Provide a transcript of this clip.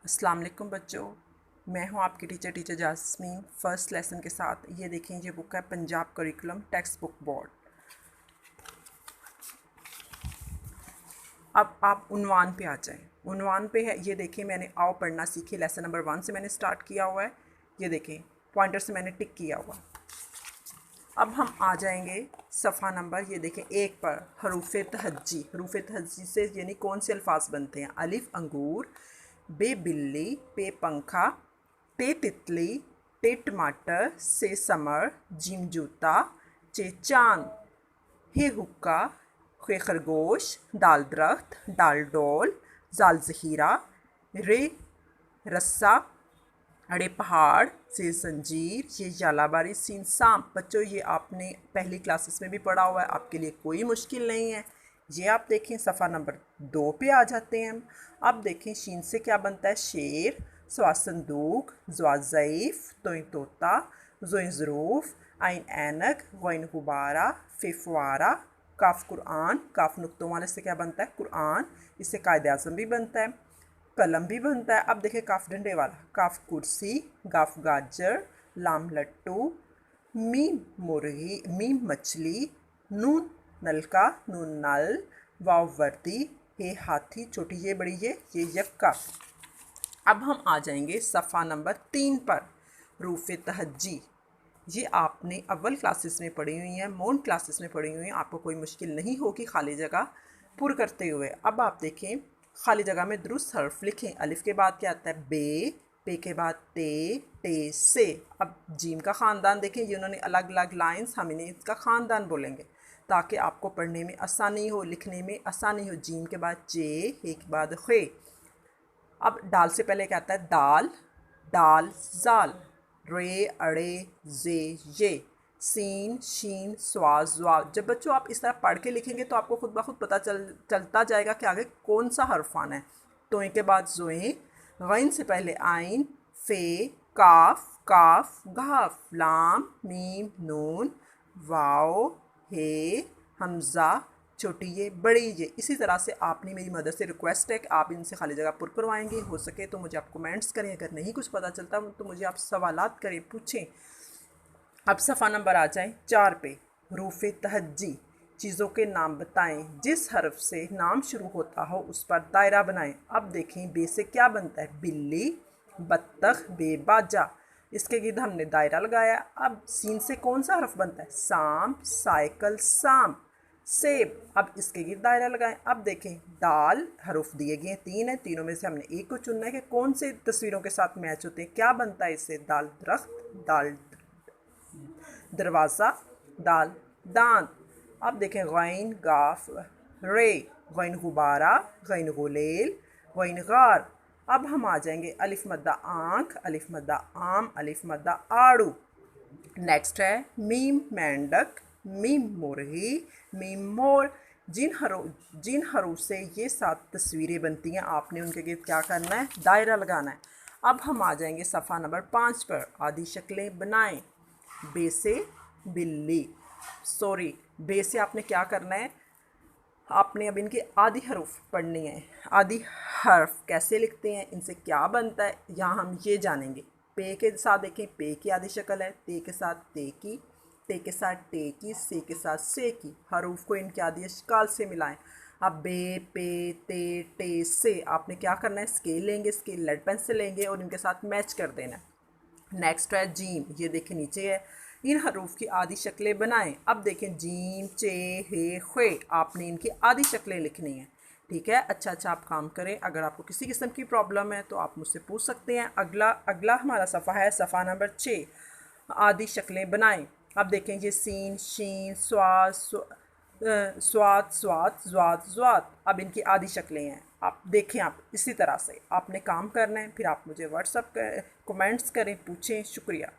अस्सलाम वालेकुम बच्चों, मैं हूं आपकी टीचर जासमीन फ़र्स्ट लेसन के साथ। ये देखें, ये बुक है Punjab curriculum text book board. अब आप उन्वान पे आ जाएं। उन्वान पे है, ये देखें, मैंने आओ पढ़ना सीखे लेसन नंबर 1 से मैंने स्टार्ट किया हुआ है। ये देखें, पॉइंटर से मैंने टिक किया हुआ। अब हम आ जाएंगे सफ़ा नंबर, ये देखें, 1 पर हरूफ तहज्जी। हरूफ तहज्जी से यानी कौन से अल्फाज बनते हैं? अलिफ अंगूर, बे बिल्ली, पे पंखा, टे तितली, टे टमाटर, से समर, जिम जूता, चे चांद, हे हुक्का, खे खरगोश, दाल दरख्त, डाल डोल, जाल ज़हीरा, रे रस्सा, अड़े पहाड़, से जंजीर, ये जालाबारी, सीन सांप। बच्चों, ये आपने पहली क्लासेस में भी पढ़ा हुआ है, आपके लिए कोई मुश्किल नहीं है। ये आप देखें, सफ़ा नंबर 2 पे आ जाते हैं हम। अब देखें, शीन से क्या बनता है? शेर, स्वा संदूक, ज़्वा ज़ईफ़, तोई तोता, ज़ोई ज़रूफ़, आइन ऐनक, गौइन गुबारा, फ़े फ़ुआरा, काफ कुरान। काफ नुक्तों वाले से क्या बनता है? कुरान। इससे कायदे आज़म भी बनता है, कलम भी बनता है। अब देखें, काफ डंडे वाला, काफ कुर्सी, गाफ गाजर, लाम लट्टू, मीम मुर्गी, मीम मछली, नून नलका, नून नल, वाव वर्दी, हे हाथी, छोटी ये बड़ी ये यक्का। अब हम आ जाएंगे सफ़ा नंबर 3 पर, रूफ़ तहज्जी। ये आपने अव्वल क्लासेस में पढ़ी हुई हैं, मोन क्लासेस में पढ़ी हुई हैं, आपको कोई मुश्किल नहीं होगी खाली जगह पुर करते हुए। अब आप देखें, खाली जगह में दुरुस्त हर्फ लिखें। अलिफ के बाद क्या आता है? बे, पे के बाद ते, टे से। अब जीम का ख़ानदान देखें, ये उन्होंने अलग अलग लाइंस, हम इन्हें इसका ख़ानदान बोलेंगे ताकि आपको पढ़ने में आसानी हो, लिखने में आसानी हो। जीम के बाद जे, हे के बाद खे। अब डाल से पहले क्या आता है? दाल, डाल जाल, रे अड़े जे ये, सीन शीन स्वा ज़्वा। जब बच्चों आप इस तरह पढ़ के लिखेंगे तो आपको खुद ब खुद पता चलता जाएगा कि आगे कौन सा हर्फ आना है। तोए के बाद ज़ोए, गैन से पहले आइन, फ़े, काफ, काफ, गाफ, लाम, मीम, नून, वाओ, हे, हमज़ा, छोटी ये बड़ी ये। इसी तरह से आपने, मेरी मदर से रिक्वेस्ट है कि आप इनसे खाली जगह पुर करवाएंगे। हो सके तो मुझे आप कमेंट्स करें, अगर नहीं कुछ पता चलता तो मुझे आप सवालात करें, पूछें। अब सफ़ा नंबर आ जाए 4 पे, रूफ़ तहज्जी। चीज़ों के नाम बताएं, जिस हर्फ से नाम शुरू होता हो उस पर दायरा बनाएं। अब देखें, बे से क्या बनता है? बिल्ली, बत्तख, बेबाजा। इसके गिर्द हमने दायरा लगाया। अब सीन से कौन सा हर्फ बनता है? सांप, साइकिल, सांप, सेब। अब इसके गिर्द दायरा लगाएं। अब देखें, दाल, हरूफ दिए गए 3 हैं, तीनों में से हमने एक को चुनना है कि कौन से तस्वीरों के साथ मैच होते हैं। क्या बनता है इससे? दाल दरख्त, दाल दरवाज़ा, दाल दांत। अब देखें, गैन गाफ रे, गैन गुबारा, गैन गुलेल, गैन गार। अब हम आ जाएंगे अलिफ मद्दा आँख, अलिफ मद्दा आम, अलिफ मद्दा आड़ू। नेक्स्ट है मीम मेंढक, मीम मुर्गी, मीम मोर। जिन हरूफ से ये 7 तस्वीरें बनती हैं, आपने उनके गिर्द क्या करना है? दायरा लगाना है। अब हम आ जाएंगे सफ़ा नंबर 5 पर, आदि शक्लें बनाएं। बे से बिल्ली, सॉरी, बे से आपने क्या करना है? आपने अब इनके आदि हरूफ पढ़नी है। आदि हर्फ कैसे लिखते हैं, इनसे क्या बनता है, यहाँ हम ये जानेंगे। पे के साथ देखें, पे की आदि शक्ल है, ते के साथ ते की, ते के साथ टे की, से के साथ से की। हरूफ को इनके आदि अशकाल से मिलाएं। अब बे, पे, ते, टे, से आपने क्या करना है? स्केल लेंगे, स्केल लेड पेंसिल लेंगे और इनके साथ मैच कर देना है। नेक्स्ट है जीम, ये देखें नीचे है। इन हरूफ की आदि शक्लें बनाएं। अब देखें, जीम, चे, हे, खे, आपने इनकी आदि शक्लें लिखनी हैं। ठीक है, अच्छा आप काम करें। अगर आपको किसी किस्म की प्रॉब्लम है तो आप मुझसे पूछ सकते हैं। अगला हमारा सफ़ा है सफ़ा नंबर 6, आदि शक्लें बनाएं। अब देखें, ये सीन, शीन, स्वाद, स्वात, स्वात, ज़्वात। अब इनकी आदि शक्लें हैं। आप देखें, आप इसी तरह से आपने काम करना है। फिर आप मुझे व्हाट्सअप कमेंट्स करें, पूछें। शुक्रिया।